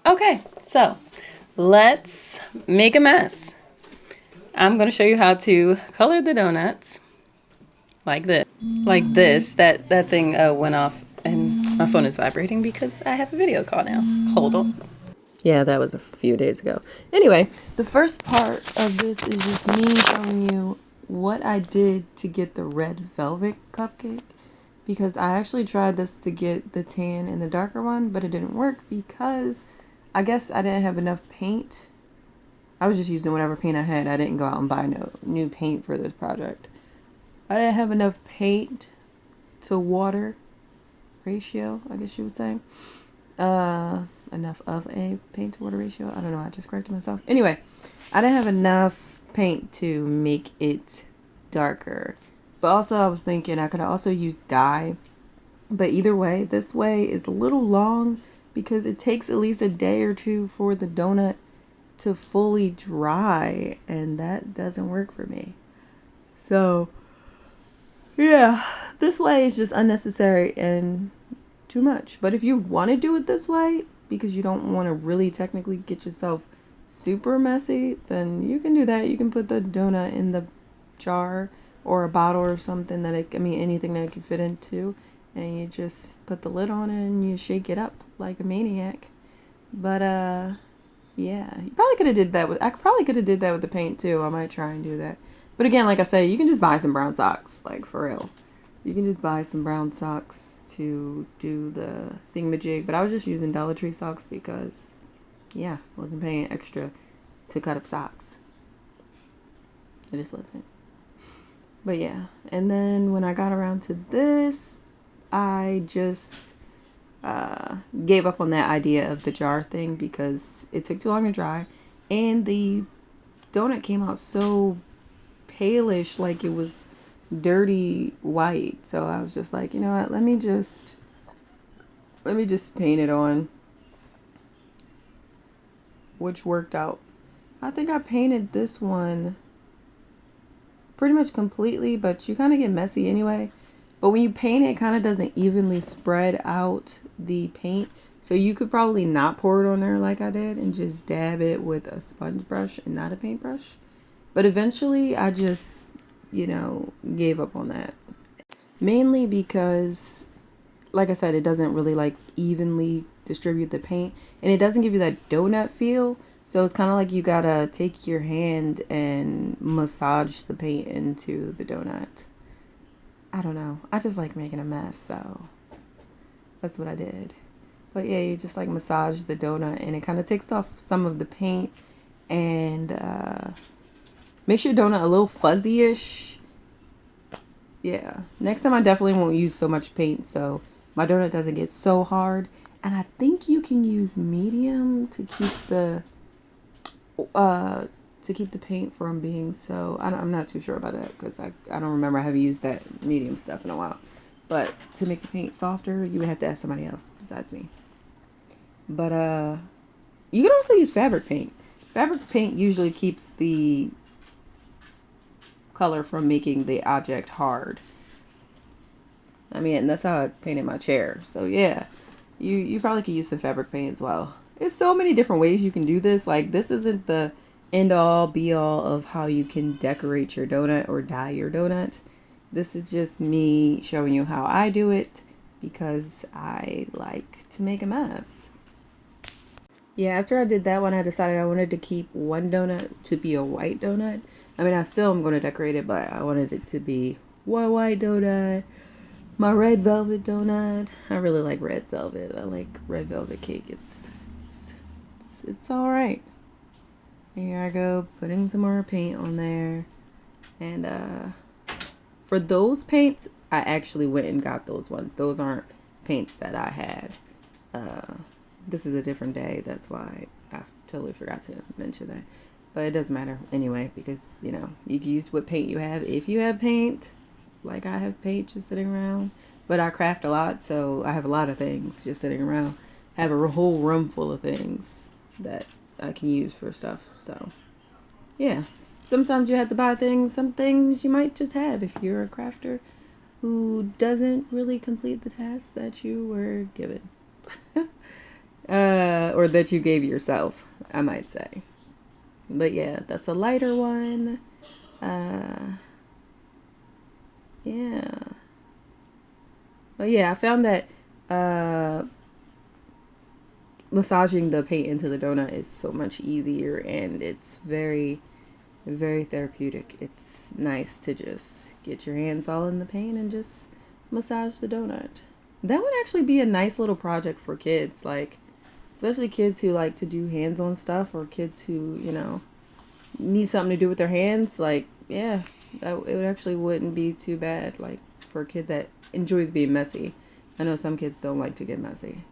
Okay, so let's make a mess. I'm going to show you how to color the donuts like this. Like this. That thing went off and my phone is vibrating because I have a video call now. Hold on. Yeah, that was a few days ago. Anyway, the first part of this is just me showing you what I did to get the red velvet cupcake. Because I actually tried this to get the tan and the darker one, but it didn't work because I guess I didn't have enough paint. I was just using whatever paint I had. I didn't go out and buy no new paint for this project. I didn't have enough paint to water ratio, I guess you would say. Enough of a paint to water ratio. I don't know. I just corrected myself. Anyway, I didn't have enough paint to make it darker. But also I was thinking I could also use dye. But either way, this way is a little long because it takes at least a day or two for the donut to fully dry. And that doesn't work for me. So, yeah, this way is just unnecessary and too much. But if you want to do it this way, because you don't want to really technically get yourself super messy, then you can do that. You can put the donut in the jar or a bottle or something that anything that it can fit into, and you just put the lid on it and you shake it up like a maniac. But yeah, you probably could have did that with. I probably could have did that with the paint too. I might try and do that. But again, like I say, you can just buy some brown socks, like for real. You can just buy some brown socks to do the thingamajig. But I was just using Dollar Tree socks because, yeah, I wasn't paying extra to cut up socks. I just wasn't. But yeah, and then when I got around to this, I just gave up on that idea of the jar thing because it took too long to dry. And the donut came out so palish, like it was dirty white. So I was just like, you know what, let me just paint it on, which worked out. I think I painted this one pretty much completely, but you kind of get messy anyway. But when you paint it, kind of doesn't evenly spread out the paint, so you could probably not pour it on there like I did and just dab it with a sponge brush and not a paintbrush. But eventually I just, gave up on that. Mainly because, like I said, it doesn't really like evenly distribute the paint, and it doesn't give you that donut feel. So it's kind of like you gotta take your hand and massage the paint into the donut. I don't know. I just like making a mess, so that's what I did. But yeah, you just like massage the donut, and it kind of takes off some of the paint and makes your donut a little fuzzy-ish. Yeah. Next time I definitely won't use so much paint so my donut doesn't get so hard. And I think you can use medium to keep the paint from being so. I'm not too sure about that because I don't remember having used that medium stuff in a while. But to make the paint softer, you would have to ask somebody else besides me. But you can also use fabric paint. Fabric paint usually keeps the color from making the object hard. And that's how I painted my chair. So yeah, you probably could use some fabric paint as well. There's so many different ways you can do this. Like, this isn't the end all be all of how you can decorate your donut or dye your donut. This is just me showing you how I do it because I like to make a mess. Yeah, after I did that one, I decided I wanted to keep one donut to be a white donut. I still am going to decorate it, but I wanted it to be one white donut. My red velvet donut. I really like red velvet. I like red velvet cake. It's all right. Here I go, putting some more paint on there. And for those paints, I actually went and got those ones. Those aren't paints that I had. This is a different day. That's why I totally forgot to mention that. But it doesn't matter anyway because, you can use what paint you have. If you have paint, like I have paint just sitting around. But I craft a lot, so I have a lot of things just sitting around. I have a whole room full of things that I can use for stuff. So, yeah. Sometimes you have to buy things. Some things you might just have if you're a crafter who doesn't really complete the task that you were given. Or that you gave yourself, I might say. But yeah, that's a lighter one. Yeah. But yeah, I found that massaging the paint into the donut is so much easier, and it's very, very therapeutic. It's nice to just get your hands all in the paint and just massage the donut. That would actually be a nice little project for kids, like especially kids who like to do hands-on stuff, or kids who, need something to do with their hands. Like, yeah, that it actually wouldn't be too bad, like for a kid that enjoys being messy. I know some kids don't like to get messy.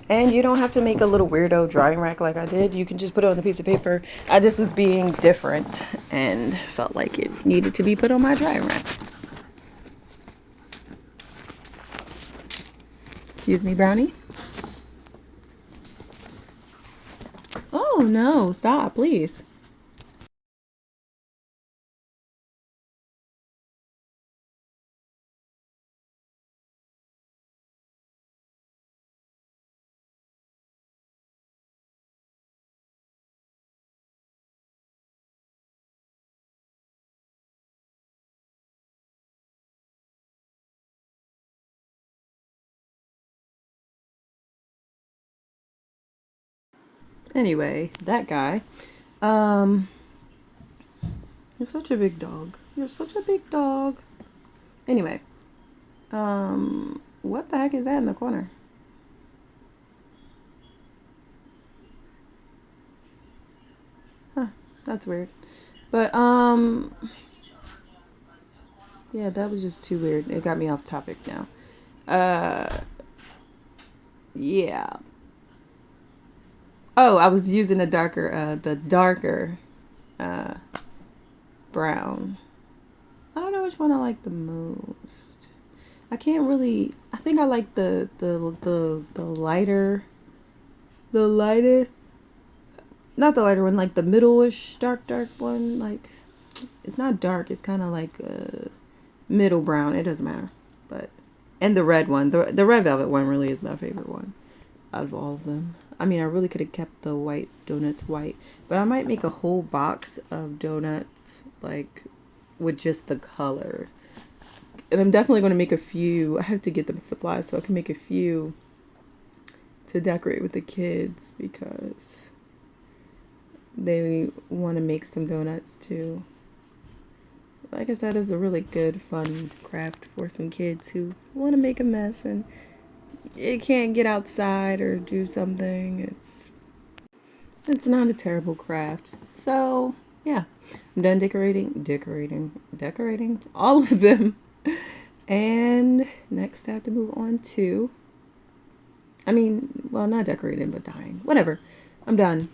And you don't have to make a little weirdo drying rack like I did. You can just put it on a piece of paper. I just was being different and felt like it needed to be put on my drying rack. Excuse me, Brownie. Oh no, stop, please. Anyway, that guy. Um, you're such a big dog. You're such a big dog. Anyway, what the heck is that in the corner? Huh, that's weird. But, yeah, that was just too weird. It got me off topic now. Yeah. Oh, I was using the darker, uh, brown. I don't know which one I like the most. I can't really. I think I like the lighter, the lighter, not the lighter one, like the middle-ish dark one. Like, it's not dark. It's kind of like middle brown. It doesn't matter. But and the red one, the red velvet one, really is my favorite one out of all of them. I mean, I really could have kept the white donuts white, but I might make a whole box of donuts like with just the color. And I'm definitely going to make a few. I have to get them supplies so I can make a few to decorate with the kids because they want to make some donuts too. Like I said, it's a really good, fun craft for some kids who want to make a mess and it can't get outside or do something. It's not a terrible craft. So yeah, I'm done decorating all of them. And next I have to move on to, I mean, well, not decorating, but dyeing. Whatever. I'm done.